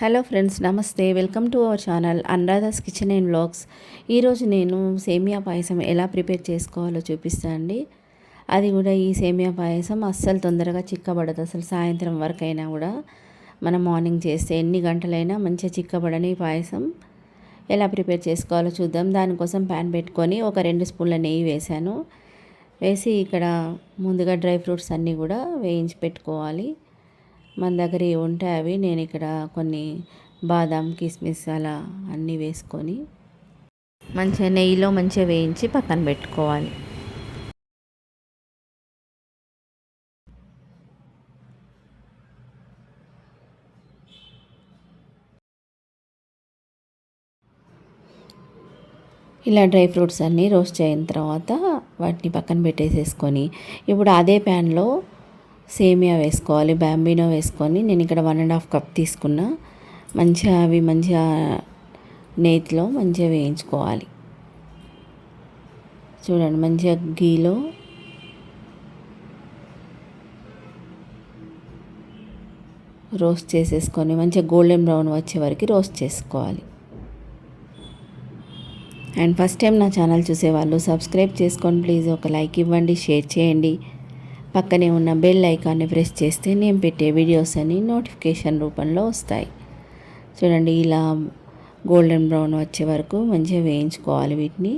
Hello friends, నమస్తే. Welcome to our channel Anuradha's kitchen and vlogs. ఈరోజు నేను సేమియా పాయసం ఎలా ప్రిపేర్ చేసుకోవాలో చూపిస్తాను అండి. అది కూడా ఈ సేమియా పాయసం అస్సలు తొందరగా చిక్కబడదు. అసలు సాయంత్రం వరకు అయినా కూడా మనం మార్నింగ్ చేస్తే ఎన్ని గంటలైనా మంచిగా చిక్కబడని పాయసం ఎలా ప్రిపేర్ చేసుకోవాలో చూద్దాం. దానికోసం ప్యాన్ పెట్టుకొని ఒక 2 స్పూన్ల నెయ్యి వేసాను. వేసి ఇక్కడ ముందుగా డ్రై ఫ్రూట్స్ అన్నీ కూడా వేయించి పెట్టుకోవాలి. మన దగ్గర ఏవి ఉంటే అవి నేను ఇక్కడ కొన్ని బాదం, కిస్మిస్ అలా అన్నీ వేసుకొని మంచిగా నెయ్యిలో మంచిగా వేయించి పక్కన పెట్టుకోవాలి. ఇలా డ్రై ఫ్రూట్స్ అన్నీ రోస్ట్ అయిన తర్వాత వాటిని పక్కన పెట్టేసేసుకొని ఇప్పుడు అదే ప్యాన్లో సేమియా వేసుకోవాలి. బ్యాంబినో వేసుకొని నేను ఇక్కడ 1.5 కప్ తీసుకున్నా. మంచిగా అవి మంచిగా నేతిలో మంచిగా వేయించుకోవాలి. చూడండి, మంచిగా గీలో రోస్ట్ చేసేసుకొని మంచిగా గోల్డెన్ బ్రౌన్ వచ్చే వరకు రోస్ట్ చేసుకోవాలి. అండ్ ఫస్ట్ టైం నా ఛానల్ చూసేవాళ్ళు సబ్స్క్రైబ్ చేసుకొని ప్లీజ్ ఒక లైక్ ఇవ్వండి, షేర్ చేయండి. పక్కనే ఉన్న బెల్ ఐకాన్ని ప్రెస్ చేస్తే నేను పెట్టే వీడియోస్ అన్ని నోటిఫికేషన్ రూపంలో వస్తాయి. చూడండి, ఇలా గోల్డెన్ బ్రౌన్ వచ్చే వరకు మంచిగా వేయించుకోవాలి వీటిని.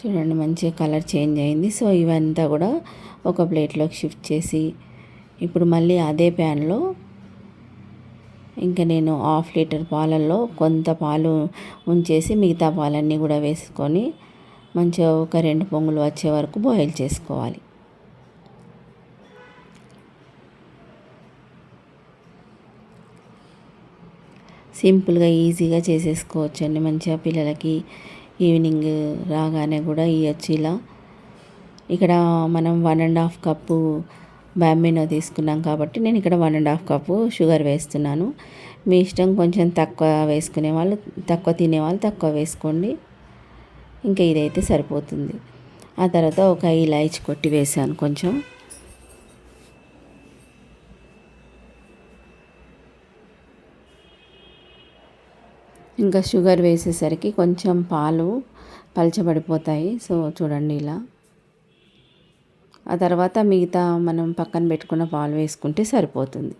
చూడండి, మంచిగా కలర్ చేంజ్ అయింది. సో ఇవంతా కూడా ఒక ప్లేట్లోకి షిఫ్ట్ చేసి ఇప్పుడు మళ్ళీ అదే ప్యాన్లో ఇంకా నేను 1/2 లీటర్ పాలల్లో కొంత పాలు ఉంచేసి మిగతా పాలన్నీ కూడా వేసుకొని మంచిగా ఒక 2 పొంగులు వచ్చే వరకు బాయిల్ చేసుకోవాలి. సింపుల్గా ఈజీగా చేసేసుకోవచ్చండి. మంచిగా పిల్లలకి ఈవినింగ్ రాగానే కూడా ఇవ్వచ్చు. ఇలా ఇక్కడ మనం 1.5 కప్పు బ్యాంబినో తీసుకున్నాం కాబట్టి నేను ఇక్కడ 1.5 కప్పు షుగర్ వేస్తున్నాను. మీ ఇష్టం, కొంచెం తక్కువ వేసుకునే వాళ్ళు తక్కువ, తినేవాళ్ళు తక్కువ వేసుకోండి. ఇంకా ఇదైతే సరిపోతుంది. ఆ తర్వాత ఒక ఇలాచీ కొట్టి వేసాను కొంచెం. ఇంకా షుగర్ వేసేసరికి కొంచెం పాలు పలచబడిపోతాయి. సో చూడండి ఇలా. ఆ తర్వాత మిగతా మనం పక్కన పెట్టుకున్న పాలు వేసుకుంటే సరిపోతుంది.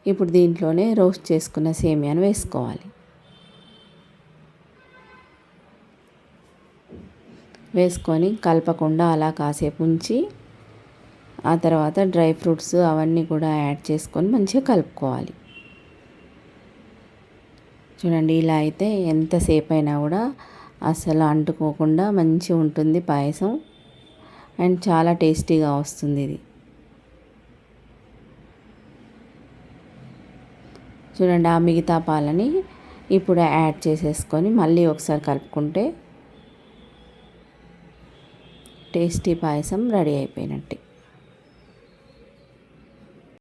ఇప్పుడు దీంట్లోనే రోస్ట్ చేసుకున్న సేమియాను వేసుకోవాలి. వేసుకొని కలపకుండా అలా కాసేపు ఉంచి ఆ తర్వాత డ్రై ఫ్రూట్స్ అవన్నీ కూడా యాడ్ చేసుకొని మంచిగా కలుపుకోవాలి. చూడండి, ఇలా అయితే ఎంతసేపు అయినా కూడా అసలు అంటుకోకుండా మంచిగా ఉంటుంది పాయసం. అండ్ చాలా టేస్టీగా వస్తుంది ఇది. చూడండి, ఆ మిగతా పాలని ఇప్పుడు యాడ్ చేసేసుకొని మళ్ళీ ఒకసారి కలుపుకుంటే టేస్టీ పాయసం రెడీ అయిపోయినట్టే.